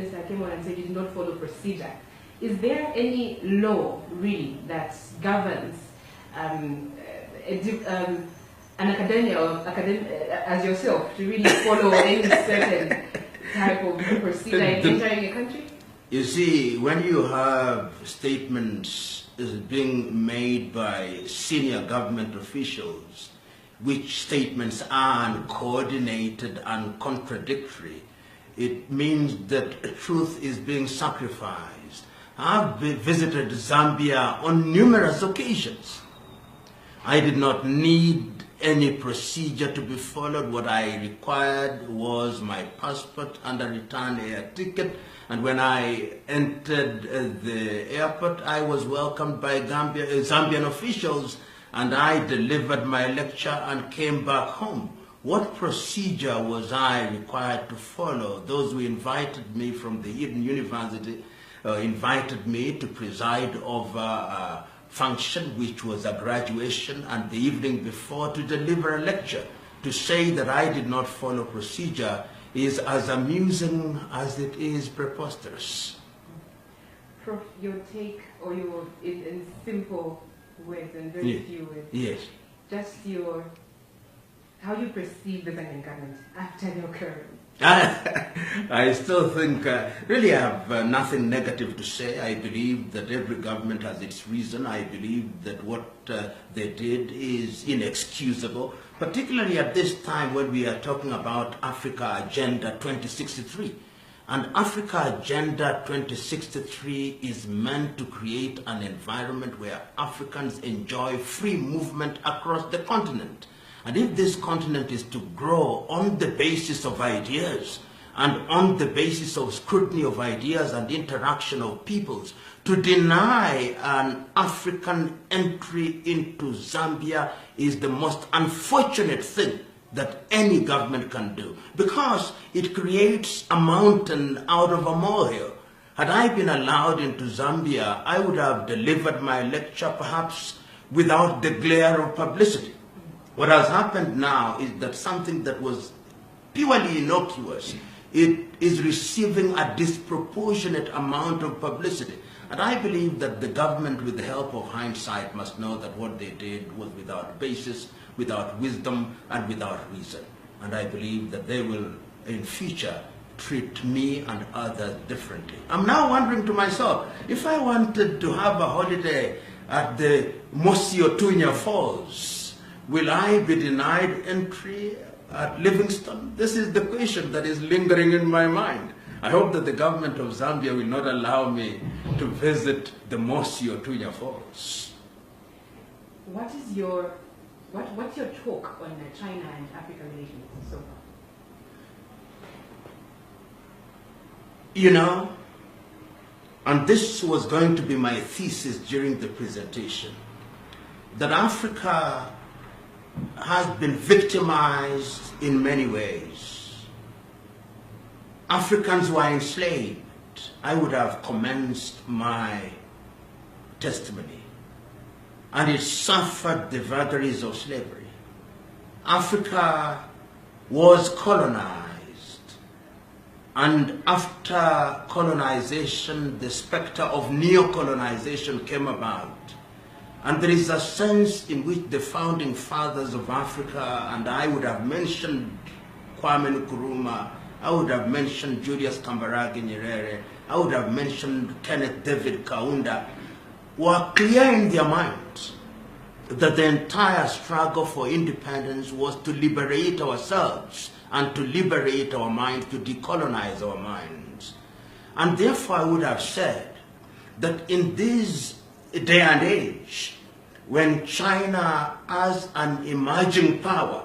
came on and said you did not follow procedure. Is there any law really that governs an academia or as yourself to really follow any certain type of procedure in entering a country? You see, when you have statements being made by senior government officials, which statements are uncoordinated and contradictory, it means that truth is being sacrificed. I've visited Zambia on numerous occasions. I did not need any procedure to be followed. What I required was my passport and a return air ticket. And when I entered the airport, I was welcomed by Zambian officials, and I delivered my lecture and came back home. What procedure was I required to follow? Those who invited me from the Eden University invited me to preside over a function which was a graduation, and the evening before to deliver a lecture. To say that I did not follow procedure is as amusing as it is preposterous. Prof, your take, or your, in simple words and very few words. Yes. Just how you perceive the Zambian government after the occurrence. I still think, really I have nothing negative to say. I believe that every government has its reason. I believe that what they did is inexcusable, particularly at this time when we are talking about Africa Agenda 2063. And Africa Agenda 2063 is meant to create an environment where Africans enjoy free movement across the continent. And if this continent is to grow on the basis of ideas and on the basis of scrutiny of ideas and interaction of peoples, to deny an African entry into Zambia is the most unfortunate thing that any government can do, because it creates a mountain out of a molehill. Had I been allowed into Zambia, I would have delivered my lecture perhaps without the glare of publicity. What has happened now is that something that was purely innocuous, it is receiving a disproportionate amount of publicity. And I believe that the government, with the help of hindsight, must know that what they did was without basis, without wisdom, and without reason. And I believe that they will, in future, treat me and others differently. I'm now wondering to myself, if I wanted to have a holiday at the Mosi-Otunya Falls, will I be denied entry at Livingstone? This is the question that is lingering in my mind. I hope that the government of Zambia will not allow me to visit the Mosi-Otunya Falls. What's your talk on China and Africa relations so far? You know, and this was going to be my thesis during the presentation, that Africa has been victimized in many ways. Africans were enslaved. I would have commenced my testimony. And it suffered the vagaries of slavery. Africa was colonized. And after colonization, the specter of neo-colonization came about. And there is a sense in which the founding fathers of Africa, and I would have mentioned Kwame Nkrumah, I would have mentioned Julius Kambarage Nyerere, I would have mentioned Kenneth David Kaunda, were clear in their minds that the entire struggle for independence was to liberate ourselves and to liberate our minds, to decolonize our minds. And therefore I would have said that in this day and age, when China as an emerging power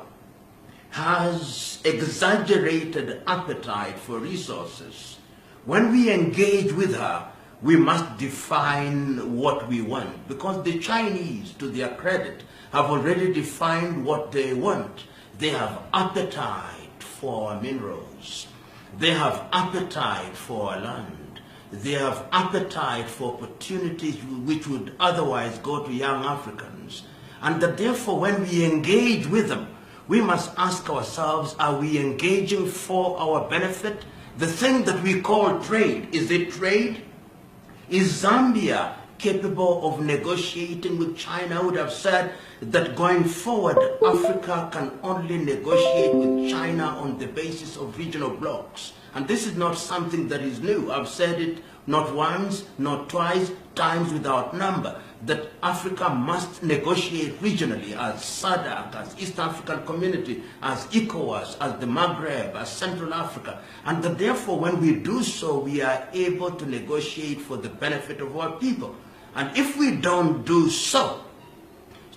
has exaggerated appetite for resources, when we engage with her, we must define what we want, because the Chinese, to their credit, have already defined what they want. They have appetite for our minerals. They have appetite for our land. They have appetite for opportunities which would otherwise go to young Africans. And that therefore when we engage with them, we must ask ourselves, are we engaging for our benefit? The thing that we call trade, is it trade? Is Zambia capable of negotiating with China? I would have said that going forward, Africa can only negotiate with China on the basis of regional blocks. And this is not something that is new. I've said it not once, not twice, times without number, that Africa must negotiate regionally as SADC, as East African Community, as ECOWAS, as the Maghreb, as Central Africa. And that therefore when we do so, we are able to negotiate for the benefit of our people. And if we don't do so,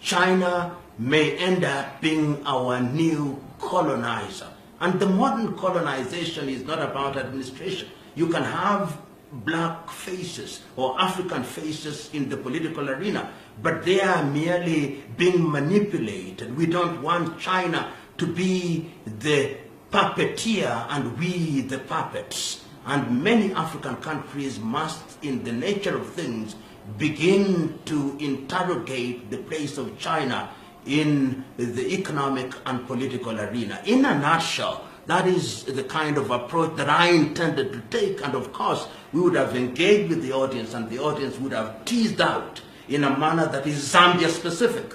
China may end up being our new colonizer. And the modern colonization is not about administration. You can have black faces or African faces in the political arena, but they are merely being manipulated. We don't want China to be the puppeteer and we the puppets. And many African countries must, in the nature of things, begin to interrogate the place of China in the economic and political arena. In a nutshell, that is the kind of approach that I intended to take, and of course we would have engaged with the audience and the audience would have teased out in a manner that is Zambia specific.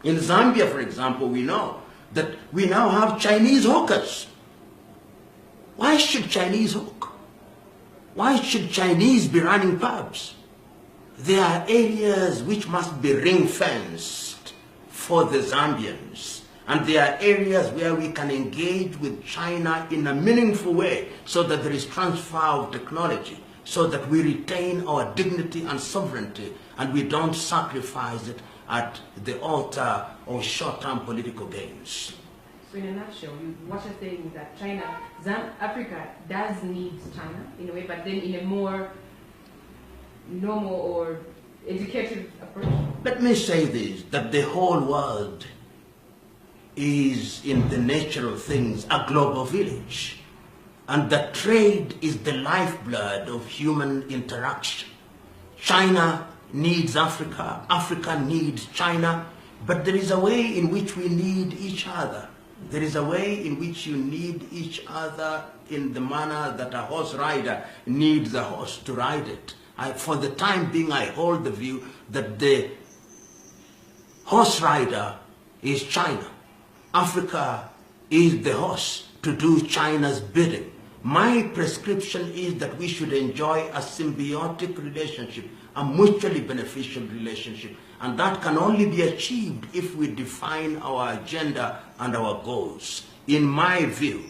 In Zambia, for example, we know that we now have Chinese hawkers. Why should Chinese hawk? Why should Chinese be running pubs? There are areas which must be ring-fenced for the Zambians. And there are areas where we can engage with China in a meaningful way so that there is transfer of technology, so that we retain our dignity and sovereignty and we don't sacrifice it at the altar of short-term political gains. So in a nutshell, what you're saying is that Africa does need China in a way, but then in a more normal or educative approach? Let me say this, that the whole world is, in the nature of things, a global village. And that trade is the lifeblood of human interaction. China needs Africa, Africa needs China, but there is a way in which we need each other. There is a way in which you need each other in the manner that a horse rider needs a horse to ride it. For the time being, I hold the view that the horse rider is China. Africa is the horse to do China's bidding. My prescription is that we should enjoy a symbiotic relationship, a mutually beneficial relationship. And that can only be achieved if we define our agenda and our goals. In my view,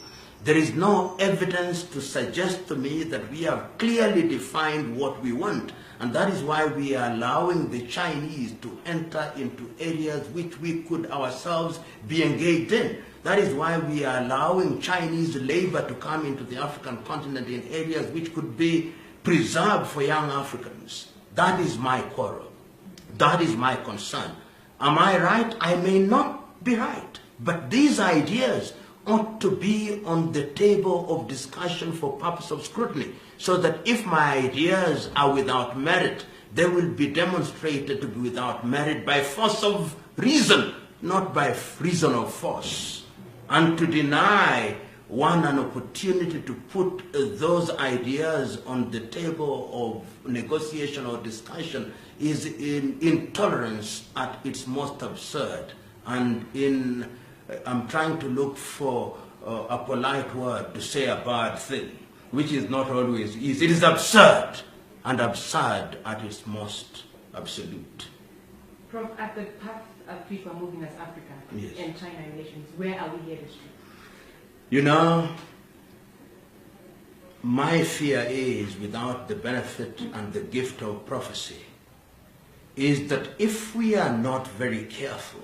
there is no evidence to suggest to me that we have clearly defined what we want. And that is why we are allowing the Chinese to enter into areas which we could ourselves be engaged in. That is why we are allowing Chinese labor to come into the African continent in areas which could be preserved for young Africans. That is my quarrel. That is my concern. Am I right? I may not be right. But these ideas ought to be on the table of discussion for purpose of scrutiny, so that if my ideas are without merit, they will be demonstrated to be without merit by force of reason, not by reason of force. And to deny one an opportunity to put those ideas on the table of negotiation or discussion is intolerance at its most absurd. And I'm trying to look for a polite word to say a bad thing, which is not always easy. It is absurd, and absurd at its most absolute. Prof, at the path at which we're moving as Africa and China relations, where are we headed to? You know, my fear is, without the benefit and the gift of prophecy, is that if we are not very careful,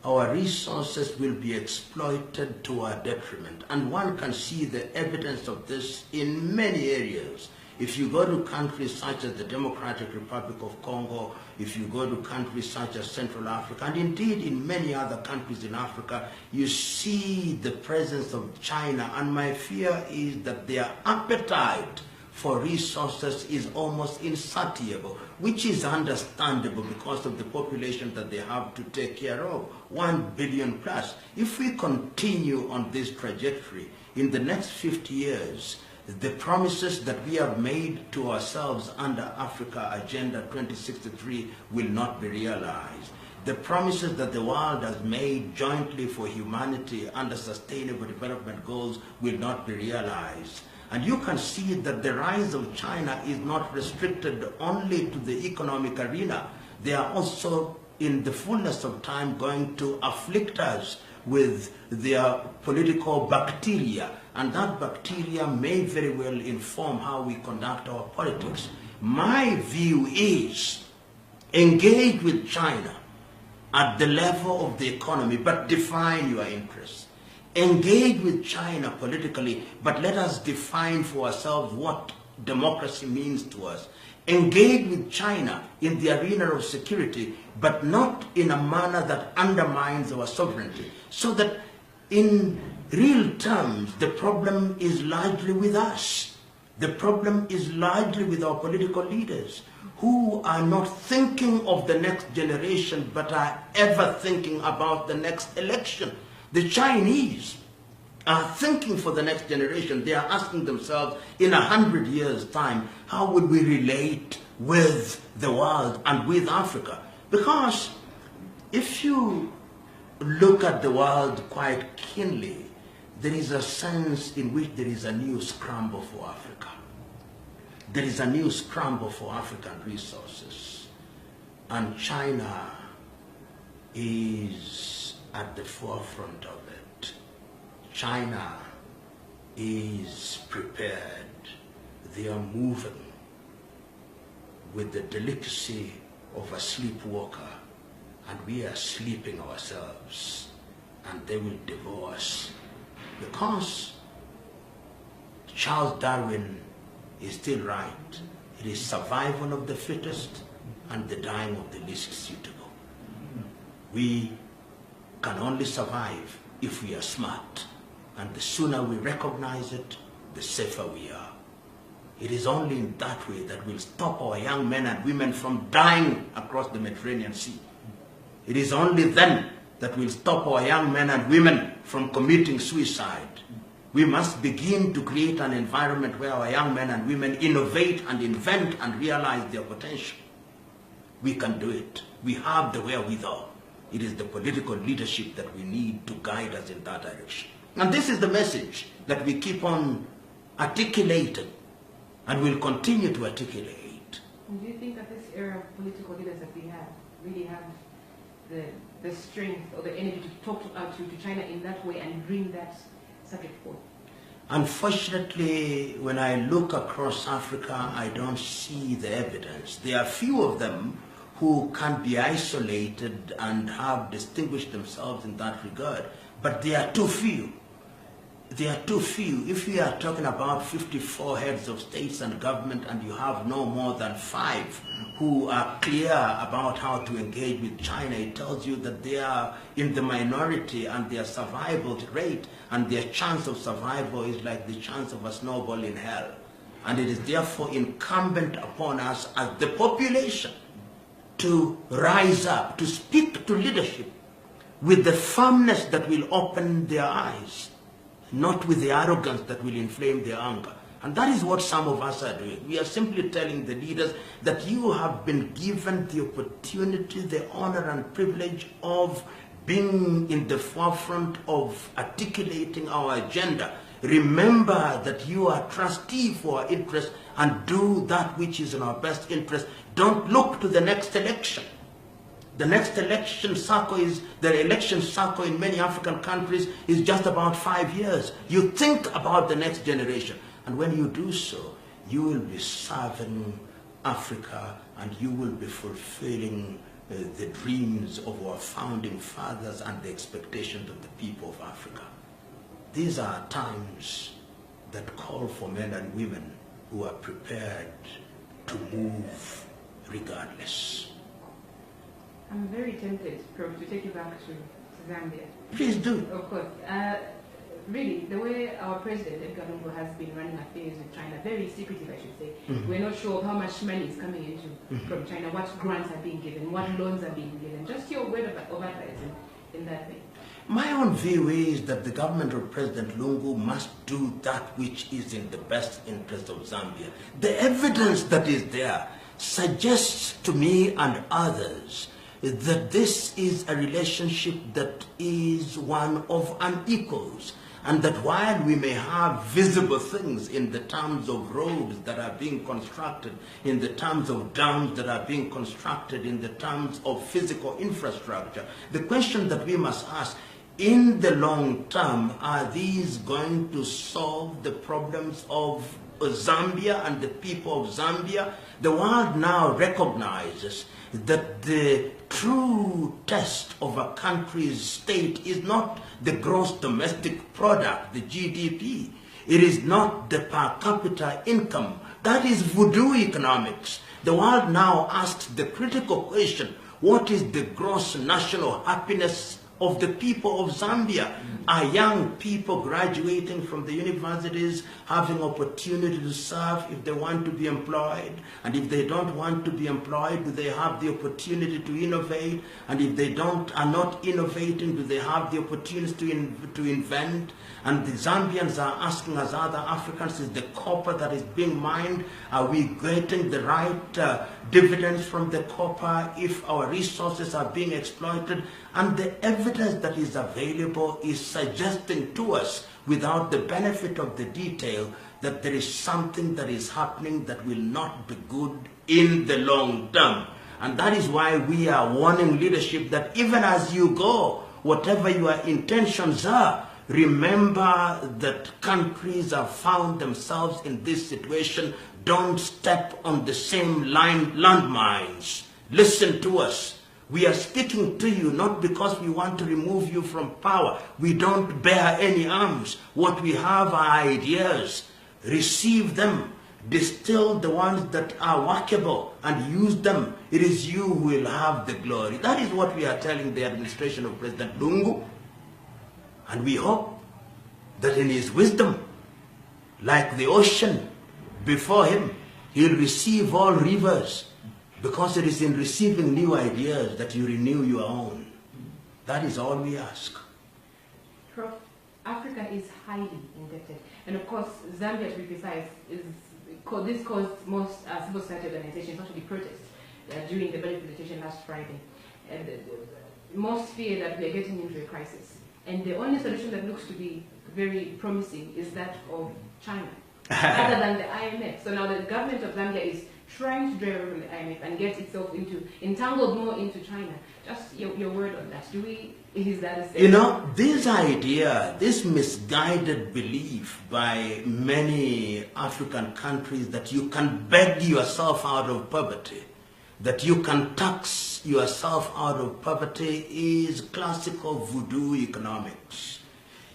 our resources will be exploited to our detriment. And one can see the evidence of this in many areas. If you go to countries such as the Democratic Republic of Congo, if you go to countries such as Central Africa, and indeed in many other countries in Africa, you see the presence of China. And my fear is that their appetite for resources is almost insatiable, which is understandable because of the population that they have to take care of, 1 billion plus. If we continue on this trajectory, in the next 50 years, the promises that we have made to ourselves under Africa Agenda 2063 will not be realized. The promises that the world has made jointly for humanity under Sustainable Development Goals will not be realized. And you can see that the rise of China is not restricted only to the economic arena. They are also, in the fullness of time, going to afflict us with their political bacteria. And that bacteria may very well inform how we conduct our politics. My view is engage with China at the level of the economy, but define your interests. Engage with China politically, but let us define for ourselves what democracy means to us. Engage with China in the arena of security, but not in a manner that undermines our sovereignty. So that in real terms, the problem is largely with us. The problem is largely with our political leaders, who are not thinking of the next generation, but are ever thinking about the next election. The Chinese are thinking for the next generation. They are asking themselves, in 100 years' time, how would we relate with the world and with Africa? Because if you look at the world quite keenly, there is a sense in which there is a new scramble for Africa. There is a new scramble for African resources. And China is at the forefront of it. China is prepared. They are moving with the delicacy of a sleepwalker, and we are sleeping ourselves, and they will devour us. Because Charles Darwin is still right. It is survival of the fittest and the dying of the least suitable. We can only survive if we are smart, and the sooner we recognize it, the safer we are. It is only in that way that we'll stop our young men and women from dying across the Mediterranean Sea. It is only then that we'll stop our young men and women from committing suicide. We must begin to create an environment where our young men and women innovate and invent and realize their potential. We can do it. We have the wherewithal. It is the political leadership that we need to guide us in that direction. And this is the message that we keep on articulating and will continue to articulate. And do you think that this era of political leaders that we have really have the strength or the energy to talk to China in that way and bring that subject forward? Unfortunately, when I look across Africa, I don't see the evidence. There are few of them who can be isolated and have distinguished themselves in that regard, but they are too few. They are too few. If we are talking about 54 heads of states and government and you have no more than 5 who are clear about how to engage with China, it tells you that they are in the minority and their survival rate and their chance of survival is like the chance of a snowball in hell. And it is therefore incumbent upon us as the population to rise up, to speak to leadership with the firmness that will open their eyes, not with the arrogance that will inflame their anger. And that is what some of us are doing. We are simply telling the leaders that you have been given the opportunity, the honor and privilege of being in the forefront of articulating our agenda. Remember that you are trustee for our interests and do that which is in our best interest. Don't look to the next election. The next election cycle in many African countries is just about 5 years. You think about the next generation. And when you do so, you will be serving Africa and you will be fulfilling the dreams of our founding fathers and the expectations of the people of Africa. These are times that call for men and women who are prepared to move regardless. I'm very tempted, Prof, to take you back to Zambia. Please do. Of course. Really, the way our president, Edgar Lungu, has been running affairs with China, very secretive, I should say. Mm-hmm. We're not sure how much money is coming into from China, what grants are being given, what loans are being given. Just your word of advice in that way? My own view is that the government of President Lungu must do that which is in the best interest of Zambia. The evidence that is there suggests to me and others that this is a relationship that is one of unequals, and that while we may have visible things in the terms of roads that are being constructed, in the terms of dams that are being constructed, in the terms of physical infrastructure, the question that we must ask, in the long term, are these going to solve the problems of Zambia and the people of Zambia? The world now recognizes that the true test of a country's state is not the gross domestic product, the GDP. It is not the per capita income. That is voodoo economics. The world now asks the critical question, what is the gross national happiness of the people of Zambia? Are young people graduating from the universities having opportunity to serve if they want to be employed? And if they don't want to be employed, do they have the opportunity to innovate? And if they are not innovating, do they have the opportunity to invent? And the Zambians are asking, as other Africans, is the copper that is being mined, are we getting the right dividends from the copper if our resources are being exploited? And the evidence that is available is suggesting to us, without the benefit of the detail, that there is something that is happening that will not be good in the long term. And that is why we are warning leadership that even as you go, whatever your intentions are, remember that countries have found themselves in this situation. Don't step on the same landmines. Listen to us. We are speaking to you not because we want to remove you from power. We don't bear any arms. What we have are ideas. Receive them. Distill the ones that are workable and use them. It is you who will have the glory. That is what we are telling the administration of President Lungu. And we hope that in his wisdom, like the ocean before him, he'll receive all rivers, because it is in receiving new ideas that you renew your own. That is all we ask. Prof, Africa is highly indebted. And of course, Zambia, to be precise, this caused most civil society organizations actually protest during the budget presentation last Friday. And most fear that we are getting into a crisis. And the only solution that looks to be very promising is that of China, rather than the IMF. So now the government of Zambia is trying to drive away from the IMF and get itself entangled more into China. Just your word on that. Is that a You know, this idea, this misguided belief by many African countries that you can beg yourself out of poverty, that you can tax yourself out of poverty, is classical voodoo economics.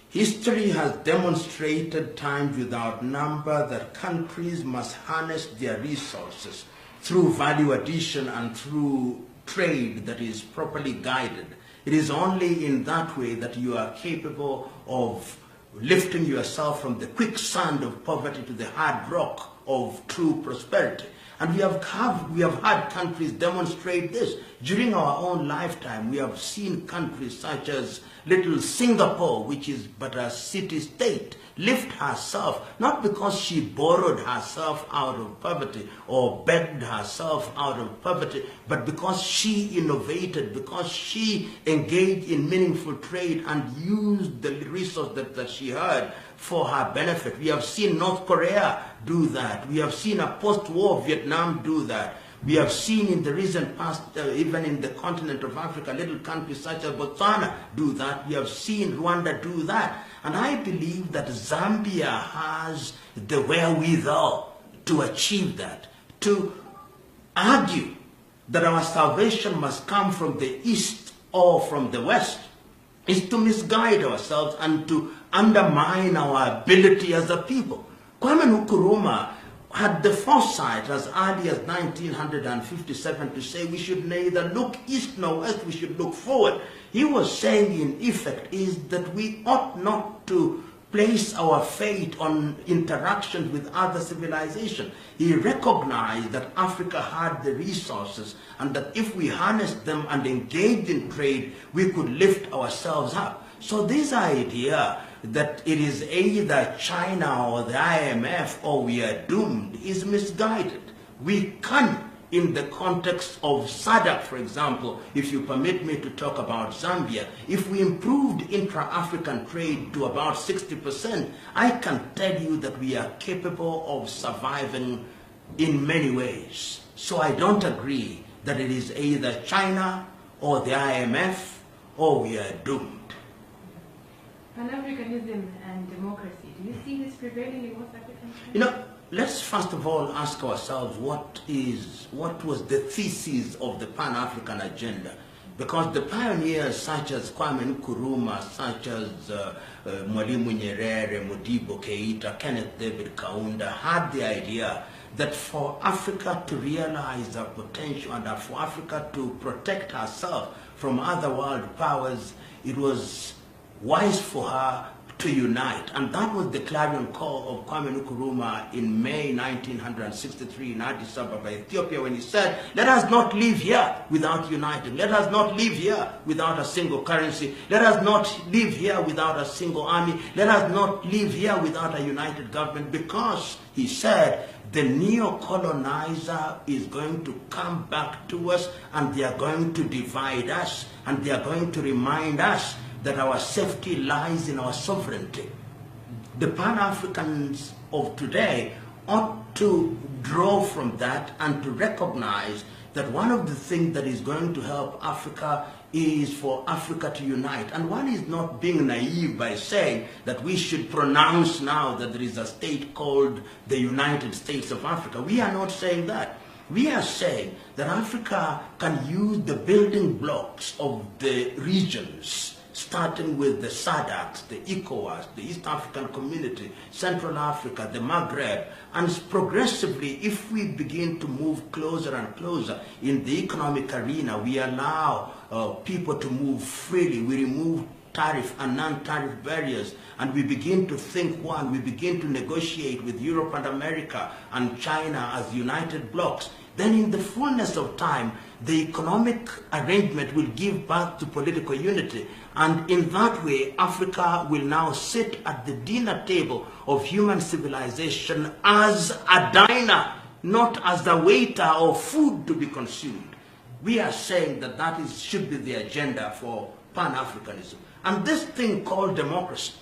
History has demonstrated times without number that countries must harness their resources through value addition and through trade that is properly guided. It is only in that way that you are capable of lifting yourself from the quicksand of poverty to the hard rock of true prosperity. And we have had countries demonstrate this. During our own lifetime, we have seen countries such as little Singapore, which is but a city-state, lift herself, not because she borrowed herself out of poverty or begged herself out of poverty, but because she innovated, because she engaged in meaningful trade and used the resource that she had for her benefit. We have seen North Korea do that. We have seen a post-war Vietnam do that. We have seen in the recent past, even in the continent of Africa, little countries such as Botswana do that. We have seen Rwanda do that. And I believe that Zambia has the wherewithal to achieve that, to argue that our salvation must come from the east or from the west, is to misguide ourselves and to undermine our ability as a people. Kwame Nkrumah had the foresight as early as 1957 to say we should neither look east nor west, we should look forward. He was saying in effect is that we ought not to place our fate on interactions with other civilizations. He recognized that Africa had the resources and that if we harnessed them and engaged in trade, we could lift ourselves up. So this idea that it is either China or the IMF or we are doomed is misguided. We can, in the context of SADC, for example, if you permit me to talk about Zambia, if we improved intra-African trade to about 60%, I can tell you that we are capable of surviving in many ways. So I don't agree that it is either China or the IMF or we are doomed. Pan-Africanism and democracy, do you see this prevailing in West African countries? You know, let's first of all ask ourselves what was the thesis of the Pan-African agenda? Because the pioneers such as Kwame Nkrumah, such as Mwalimu Nyerere, Modibo Keita, Kenneth David Kaunda had the idea that for Africa to realize her potential and for Africa to protect herself from other world powers, it was wise for her to unite. And that was the clarion call of Kwame Nkrumah in May 1963 in Addis Ababa, Ethiopia, when he said, let us not live here without uniting. Let us not live here without a single currency. Let us not live here without a single army. Let us not live here without a united government, because he said the neo-colonizer is going to come back to us and they are going to divide us and they are going to remind us that our safety lies in our sovereignty. The Pan-Africans of today ought to draw from that and to recognize that one of the things that is going to help Africa is for Africa to unite. And one is not being naive by saying that we should pronounce now that there is a state called the United States of Africa. We are not saying that. We are saying that Africa can use the building blocks of the regions, starting with the SADC, the ECOWAS, the East African Community, Central Africa, the Maghreb, and progressively, if we begin to move closer and closer in the economic arena, we allow people to move freely, we remove tariff and non-tariff barriers, and we begin to think one, we begin to negotiate with Europe and America and China as united blocs, then in the fullness of time, the economic arrangement will give birth to political unity. And in that way, Africa will now sit at the dinner table of human civilization as a diner, not as the waiter or food to be consumed. We are saying that that should be the agenda for Pan-Africanism. And this thing called democracy,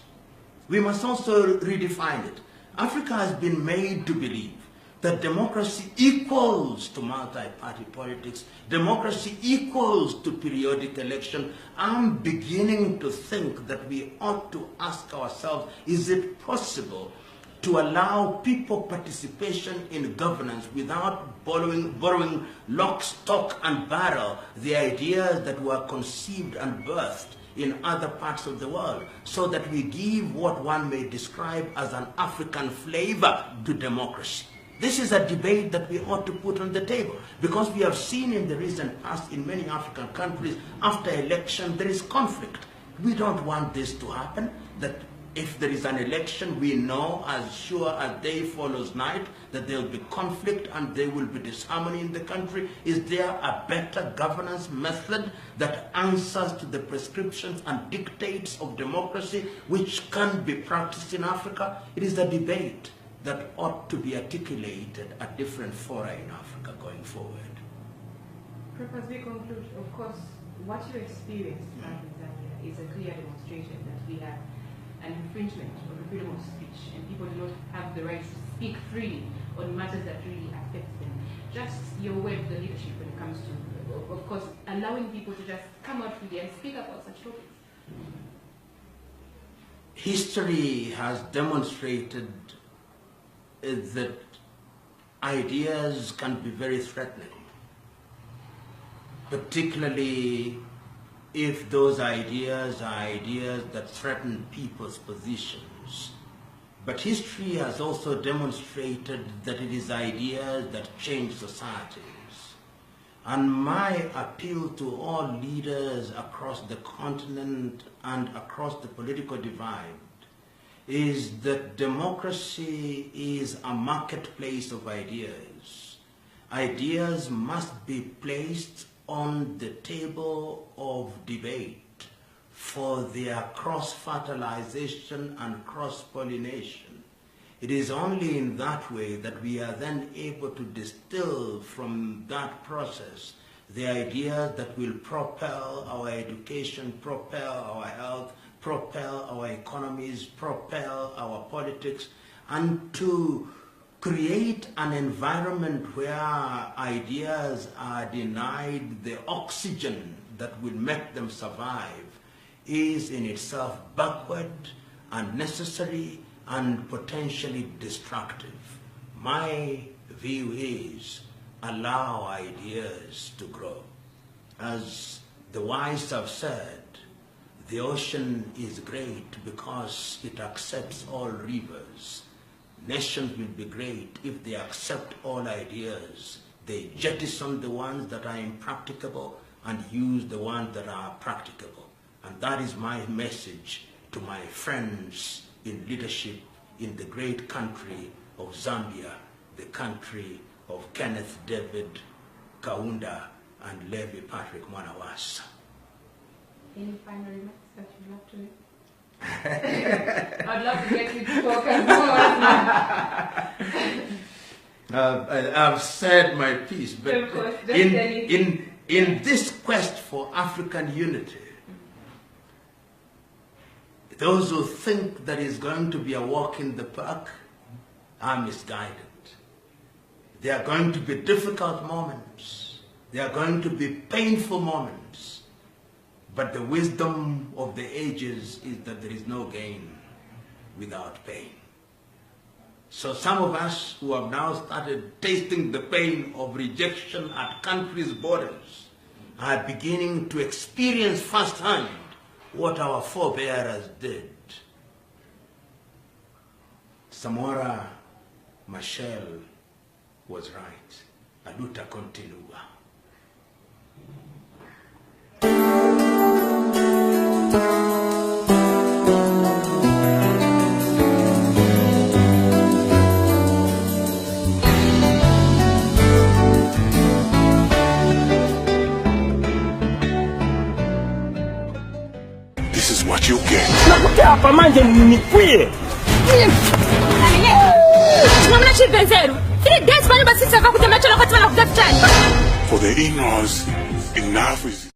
we must also redefine it. Africa has been made to believe that democracy equals to multi-party politics, democracy equals to periodic election. I'm beginning to think that we ought to ask ourselves, is it possible to allow people participation in governance without borrowing lock, stock, and barrel the ideas that were conceived and birthed in other parts of the world, so that we give what one may describe as an African flavor to democracy? This is a debate that we ought to put on the table, because we have seen in the recent past in many African countries, after election, there is conflict. We don't want this to happen, that if there is an election, we know as sure as day follows night that there will be conflict and there will be disharmony in the country. Is there a better governance method that answers to the prescriptions and dictates of democracy which can be practiced in Africa? It is a debate that ought to be articulated at different fora in Africa going forward. Prof, as we conclude, of course, what you experienced in Zambia is a clear demonstration that we have an infringement of the freedom of speech, and people do not have the right to speak freely on matters that really affect them. Just your way of the leadership when it comes to, of course, allowing people to just come out freely and speak about such topics. History has demonstrated that ideas can be very threatening, particularly if those ideas are ideas that threaten people's positions. But history has also demonstrated that it is ideas that change societies. And my appeal to all leaders across the continent and across the political divide is that democracy is a marketplace of ideas. Ideas must be placed on the table of debate for their cross-fertilization and cross-pollination. It is only in that way that we are then able to distill from that process the ideas that will propel our education, propel our health, propel our economies, propel our politics, and to create an environment where ideas are denied the oxygen that will make them survive is in itself backward, unnecessary, and potentially destructive. My view is allow ideas to grow. As the wise have said, the ocean is great because it accepts all rivers. Nations will be great if they accept all ideas. They jettison the ones that are impracticable and use the ones that are practicable. And that is my message to my friends in leadership in the great country of Zambia, the country of Kenneth David Kaunda and Levi Patrick Mwanawasa. Any final remarks that you'd love to make? I'd love to get you to talk as well. I've said my piece, but in this quest for African unity, those who think that it's going to be a walk in the park are misguided. There are going to be difficult moments. There are going to be painful moments. But the wisdom of the ages is that there is no gain without pain. So some of us who have now started tasting the pain of rejection at countries' borders are beginning to experience firsthand what our forebears did. Samora Machel was right. A luta continua. This is what you get. For the ignorance, enough is